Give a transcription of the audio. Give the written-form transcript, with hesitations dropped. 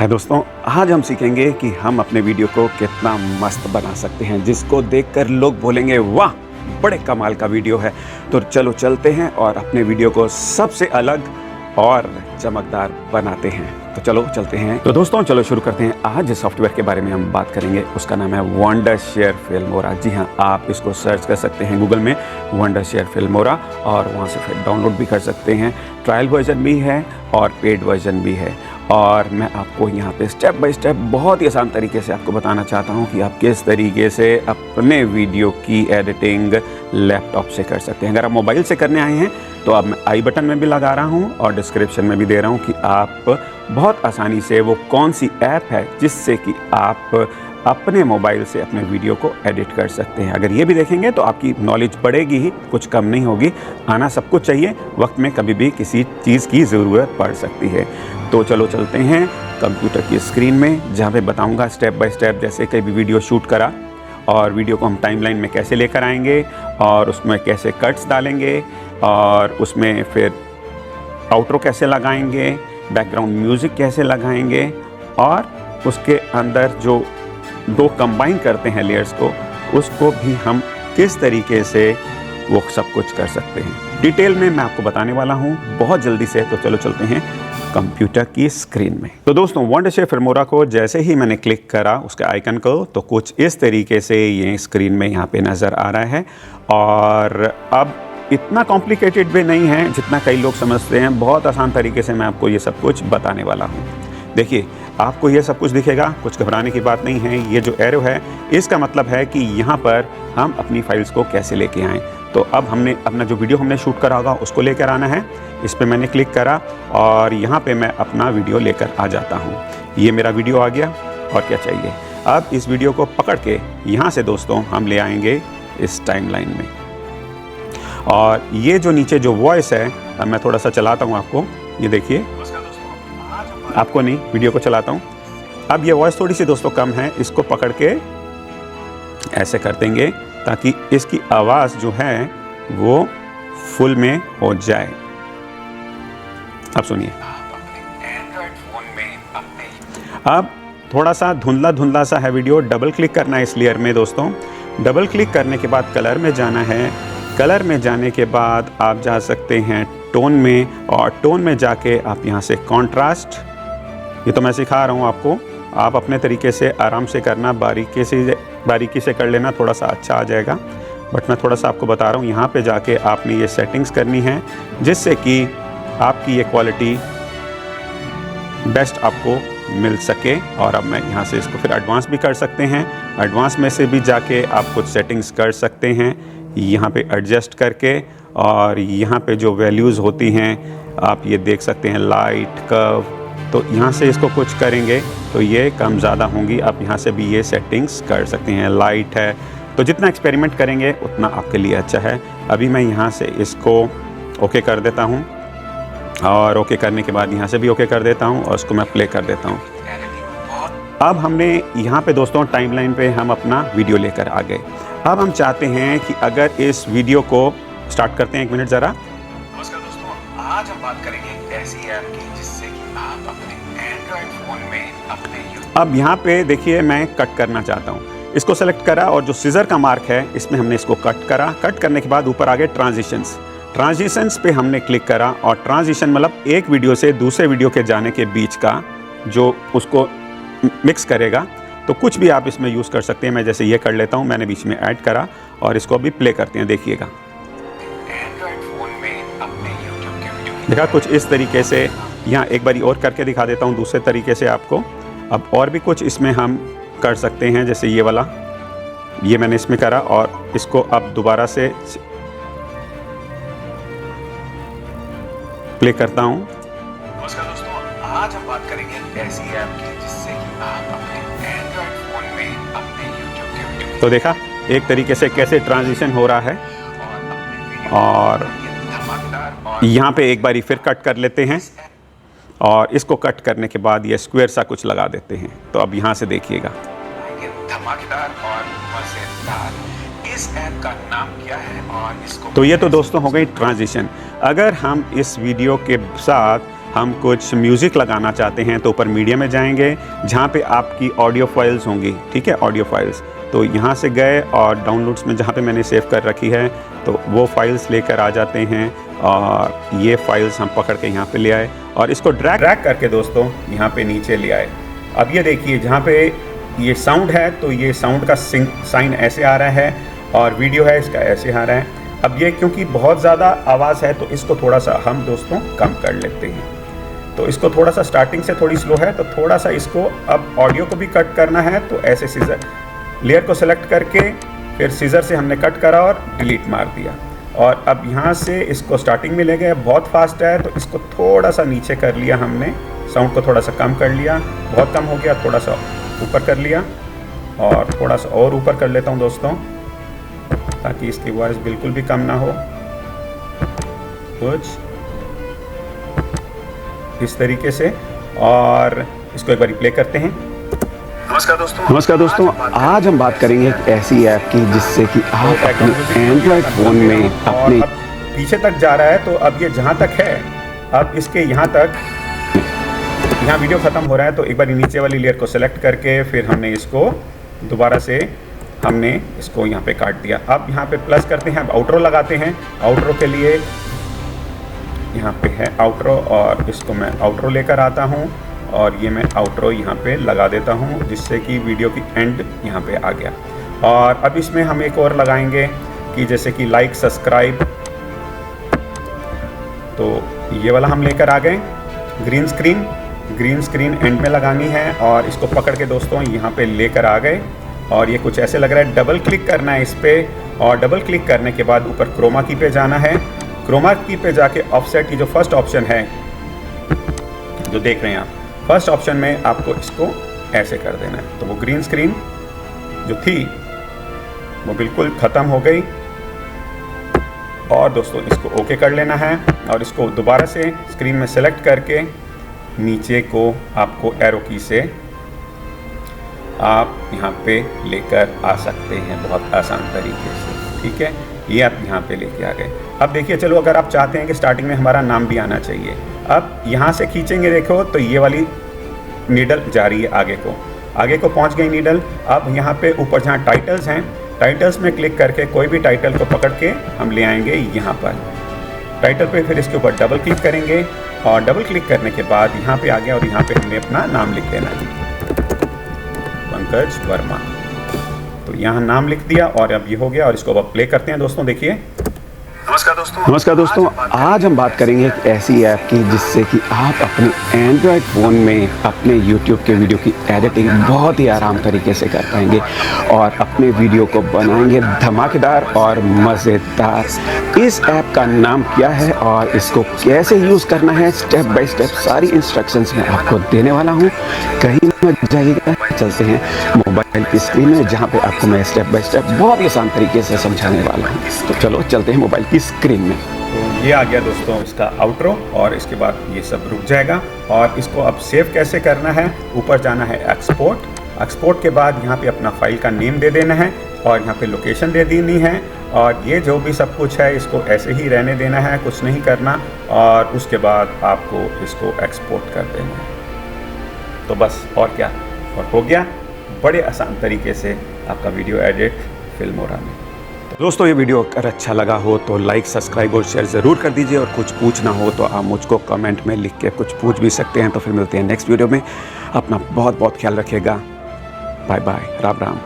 हाय दोस्तों, आज हम सीखेंगे कि हम अपने वीडियो को कितना मस्त बना सकते हैं जिसको देखकर लोग बोलेंगे वाह बड़े कमाल का वीडियो है। तो चलो चलते हैं और अपने वीडियो को सबसे अलग और चमकदार बनाते हैं। तो चलो चलते हैं। तो दोस्तों चलो शुरू करते हैं। आज जिस सॉफ्टवेयर के बारे में हम बात करेंगे उसका नाम है वंडरशेयर फिल्मोरा। जी हाँ, आप इसको सर्च कर सकते हैं गूगल में वंडरशेयर फिल्मोरा और वहाँ से फिर डाउनलोड भी कर सकते हैं। ट्रायल वर्जन भी है और पेड वर्जन भी है। और मैं आपको यहाँ पे स्टेप बाय स्टेप बहुत ही आसान तरीके से आपको बताना चाहता हूँ कि आप किस तरीके से अपने वीडियो की एडिटिंग लैपटॉप से कर सकते हैं। अगर आप मोबाइल से करने आए हैं तो अब मैं आई बटन में भी लगा रहा हूँ और डिस्क्रिप्शन में भी दे रहा हूँ कि आप बहुत आसानी से वो कौन सी ऐप है जिससे कि आप अपने मोबाइल से अपने वीडियो को एडिट कर सकते हैं। अगर ये भी देखेंगे तो आपकी नॉलेज बढ़ेगी ही, कुछ कम नहीं होगी। आना सब कुछ चाहिए, वक्त में कभी भी किसी चीज़ की ज़रूरत पड़ सकती है। तो चलो चलते हैं कंप्यूटर की स्क्रीन में, जहाँ पे बताऊंगा स्टेप बाय स्टेप जैसे कई भी वीडियो शूट करा और वीडियो को हम टाइमलाइन में कैसे लेकर आएंगे और उसमें कैसे कट्स डालेंगे और उसमें फिर आउट्रो कैसे लगाएंगे, बैकग्राउंड म्यूज़िक कैसे लगाएंगे और उसके अंदर जो दो कंबाइन करते हैं लेयर्स को, उसको भी हम किस तरीके से वो सब कुछ कर सकते हैं। डिटेल में मैं आपको बताने वाला हूँ बहुत जल्दी से। तो चलो चलते हैं कंप्यूटर की स्क्रीन में। तो दोस्तों वंडरशेयर फिल्मोरा को जैसे ही मैंने क्लिक करा उसके आइकन को, तो कुछ इस तरीके से ये स्क्रीन में यहाँ पे नज़र आ रहा है। और अब इतना कॉम्प्लिकेटेड भी नहीं है जितना कई लोग समझते हैं। बहुत आसान तरीके से मैं आपको ये सब कुछ बताने वाला हूँ। देखिए, आपको ये सब कुछ दिखेगा, कुछ घबराने की बात नहीं है। ये जो एरो है इसका मतलब है कि यहाँ पर हम अपनी फाइल्स को कैसे लेके आएँ। तो अब हमने अपना जो वीडियो हमने शूट करा होगा उसको लेकर आना है। इस पर मैंने क्लिक करा और यहाँ पे मैं अपना वीडियो लेकर आ जाता हूँ। ये मेरा वीडियो आ गया और क्या चाहिए। अब इस वीडियो को पकड़ के यहाँ से दोस्तों हम ले आएंगे इस टाइमलाइन में। और ये जो नीचे जो वॉइस है, अब मैं थोड़ा सा चलाता हूँ आपको, ये देखिए, आपको नहीं, वीडियो को चलाता हूँ। अब ये वॉइस थोड़ी सी दोस्तों कम है, इसको पकड़ के ऐसे कर देंगे ताकि इसकी आवाज़ जो है वो फुल में हो जाए। अब सुनिए। अब थोड़ा सा धुंधला धुंधला सा है वीडियो। डबल क्लिक करना है इस लेयर में दोस्तों। डबल क्लिक करने के बाद कलर में जाना है। कलर में जाने के बाद आप जा सकते हैं टोन में, और टोन में जाके आप यहाँ से कॉन्ट्रास्ट, ये तो मैं सिखा रहा हूँ आपको, आप अपने तरीके से आराम से करना, बारीकी से कर लेना, थोड़ा सा अच्छा आ जाएगा। बट मैं थोड़ा सा आपको बता रहा हूँ, यहाँ पे जाके आपने ये सेटिंग्स करनी है जिससे कि आपकी ये क्वालिटी बेस्ट आपको मिल सके। और अब मैं यहाँ से इसको फिर एडवांस भी कर सकते हैं। एडवांस में से भी जाके आप कुछ सेटिंग्स कर सकते हैं यहाँ पे एडजस्ट करके। और यहाँ पे जो वैल्यूज़ होती हैं आप ये देख सकते हैं, लाइट, कर्व, तो यहाँ से इसको कुछ करेंगे तो ये कम ज़्यादा होंगी। आप यहाँ से भी ये सेटिंग्स कर सकते हैं। लाइट है तो जितना एक्सपेरिमेंट करेंगे उतना आपके लिए अच्छा है। अभी मैं यहाँ से इसको ओके कर देता हूँ और ओके करने के बाद यहाँ से भी ओके कर देता हूँ और उसको मैं प्ले कर देता हूँ। अब हमने यहाँ पे दोस्तों टाइमलाइन पे हम अपना वीडियो लेकर आ गए। अब हम चाहते हैं कि अगर इस वीडियो को स्टार्ट करते हैं, 1 मिनट ज़रा। नमस्कार दोस्तों, आज हम बात करेंगे ऐसी ऐप की जिससे कि आप अपने एंड्रॉइड फ़ोन में अपने अब यहाँ पे देखिए मैं कट करना चाहता हूँ। इसको सेलेक्ट करा और जो सीजर का मार्क है इसमें हमने इसको कट करा। कट करने के बाद ऊपर आ गए ट्रांजिशंस पे हमने क्लिक करा। और ट्रांजिशन मतलब एक वीडियो से दूसरे वीडियो के जाने के बीच का जो उसको मिक्स करेगा। तो कुछ भी आप इसमें यूज़ कर सकते हैं। मैं जैसे ये कर लेता हूँ, मैंने बीच में ऐड करा और इसको अभी प्ले करते हैं, देखिएगा। देखा कुछ इस तरीके से। यहाँ एक बारी और करके दिखा देता हूँ दूसरे तरीके से आपको। अब और भी कुछ इसमें हम कर सकते हैं, जैसे ये वाला, ये मैंने इसमें करा और इसको अब दोबारा से प्ले करता हूँ। नमस्कार दोस्तों, आज हम बात करेंगे ऐसी ऐप की जिससे कि आप अपने एंड्रॉइड फ़ोन में अपने यूट्यूब के वीडियो, तो देखा एक तरीके से कैसे ट्रांजिशन हो रहा है। और यहाँ पे एक बारी फिर कट कर लेते हैं और इसको कट करने के बाद ये स्क्वायर सा कुछ लगा देते हैं। तो अब यहाँ से देखिएगा, धमाकेदार और मज़ेदार इस ऐप का नाम क्या है और इसको, तो ये तो दोस्तों हो गई ट्रांजिशन। अगर हम इस वीडियो के साथ हम कुछ म्यूज़िक लगाना चाहते हैं तो ऊपर मीडिया में जाएंगे, जहाँ पे आपकी ऑडियो फाइल्स होंगी, ठीक है, ऑडियो फाइल्स। तो यहाँ से गए और डाउनलोड्स में जहाँ पे मैंने सेव कर रखी है तो वो फाइल्स लेकर आ जाते हैं और ये फाइल्स हम पकड़ के यहाँ पे ले आए और इसको ड्रैग करके दोस्तों यहाँ पे नीचे ले आए। अब ये देखिए जहाँ पे ये साउंड है तो ये साउंड का साइन ऐसे आ रहा है और वीडियो है इसका ऐसे आ रहा है। अब ये क्योंकि बहुत ज़्यादा आवाज़ है तो इसको थोड़ा सा हम दोस्तों कम कर लेते हैं। तो इसको थोड़ा सा स्टार्टिंग से थोड़ी स्लो है तो थोड़ा सा इसको अब ऑडियो को भी कट करना है तो ऐसे सीजर लेयर को सेलेक्ट करके फिर सीजर से हमने कट करा और डिलीट मार दिया। और अब यहाँ से इसको स्टार्टिंग में ले गए, बहुत फास्ट है तो इसको थोड़ा सा नीचे कर लिया हमने, साउंड को थोड़ा सा कम कर लिया, बहुत कम हो गया, थोड़ा सा ऊपर कर लिया और थोड़ा सा और ऊपर कर लेता हूँ दोस्तों ताकि इसकी वॉइस बिल्कुल भी कम ना हो। कुछ इस तरीके से और इसको एक बार प्ले करते हैं। नमस्कार दोस्तों, आज हम बात करेंगे एक ऐसी ऐप की जिससे कि आप अपने एंड्रॉयड फ़ोन में अपने अब पीछे तक जा रहा है तो अब ये जहाँ तक है अब इसके यहाँ तक, यहाँ वीडियो ख़त्म हो रहा है तो एक बार नीचे वाली लेयर को सेलेक्ट करके फिर हमने इसको दोबारा से हमने इसको यहाँ पे काट दिया। अब यहाँ पे प्लस करते हैं, अब आउटरो लगाते हैं। आउटरो के लिए यहाँ पे है आउटरो और इसको मैं आउटरो लेकर आता हूँ और ये मैं आउटरो यहाँ पे लगा देता हूँ जिससे कि वीडियो की एंड यहाँ पे आ गया। और अब इसमें हम एक और लगाएंगे कि जैसे कि लाइक सब्सक्राइब, तो ये वाला हम लेकर आ गए। ग्रीन स्क्रीन एंड में लगानी है और इसको पकड़ के दोस्तों यहाँ पे लेकर आ गए और ये कुछ ऐसे लग रहा है। डबल क्लिक करना है इस पर और डबल क्लिक करने के बाद ऊपर क्रोमा की पे जाना है। क्रोमा की पे जाके ऑफसेट की जो फर्स्ट ऑप्शन है जो देख रहे हैं आप, फर्स्ट ऑप्शन में आपको इसको ऐसे कर देना है तो वो ग्रीन स्क्रीन जो थी वो बिल्कुल ख़त्म हो गई। और दोस्तों इसको ओके कर लेना है और इसको दोबारा से स्क्रीन में सेलेक्ट करके नीचे को आपको एरो की से आप यहाँ पे लेकर आ सकते हैं बहुत आसान तरीके से, ठीक है। ये आप यहाँ पे लेके आ गए। अब देखिए, चलो अगर आप चाहते हैं कि स्टार्टिंग में हमारा नाम भी आना चाहिए, अब यहाँ से खींचेंगे, देखो तो ये वाली नीडल जा रही है आगे को पहुँच गई नीडल। अब यहाँ पे ऊपर जहाँ टाइटल्स हैं, टाइटल्स में क्लिक करके कोई भी टाइटल को पकड़ के हम ले आएंगे यहाँ पर टाइटल पे, फिर इसके ऊपर डबल क्लिक करेंगे और डबल क्लिक करने के बाद यहाँ पे आ गया और यहाँ पे हमने अपना नाम लिख देना है, पंकज वर्मा। तो यहाँ नाम लिख दिया और अब ये हो गया और इसको अब प्ले करते हैं दोस्तों। देखिए, नमस्कार दोस्तों, आज हम बात करेंगे एक ऐसी ऐप की जिससे कि आप अपने एंड्रॉयड फ़ोन में अपने YouTube के वीडियो की एडिटिंग बहुत ही आराम तरीके से कर पाएंगे और अपने वीडियो को बनाएंगे धमाकेदार और मज़ेदार। इस ऐप का नाम क्या है और इसको कैसे यूज़ करना है, स्टेप बाय स्टेप सारी इंस्ट्रक्शंस मैं आपको देने वाला हूँ। कहीं मत जाइएगा, चलते हैं मोबाइल की स्क्रीन में जहाँ पे आपको मैं स्टेप बाय स्टेप बहुत ही आसान तरीके से समझाने वाला हूँ। तो चलो चलते हैं मोबाइल की स्क्रीन में। तो ये आ गया दोस्तों इसका आउटरो और इसके बाद ये सब रुक जाएगा। और इसको अब सेव कैसे करना है, ऊपर जाना है एक्सपोर्ट के बाद यहाँ पे अपना फाइल का नेम दे देना है और यहाँ पे लोकेशन दे देनी है और ये जो भी सब कुछ है इसको ऐसे ही रहने देना है, कुछ नहीं करना। और उसके बाद आपको इसको एक्सपोर्ट कर देना है। तो बस और क्या, और हो गया बड़े आसान तरीके से आपका वीडियो एडिट फिल्मोरा में। दोस्तों ये वीडियो अगर अच्छा लगा हो तो लाइक, सब्सक्राइब और शेयर ज़रूर कर दीजिए और कुछ पूछना हो तो आप मुझको कमेंट में लिख के कुछ पूछ भी सकते हैं। तो फिर मिलते हैं नेक्स्ट वीडियो में। अपना बहुत बहुत ख्याल रखिएगा। Bye bye, Ram Ram.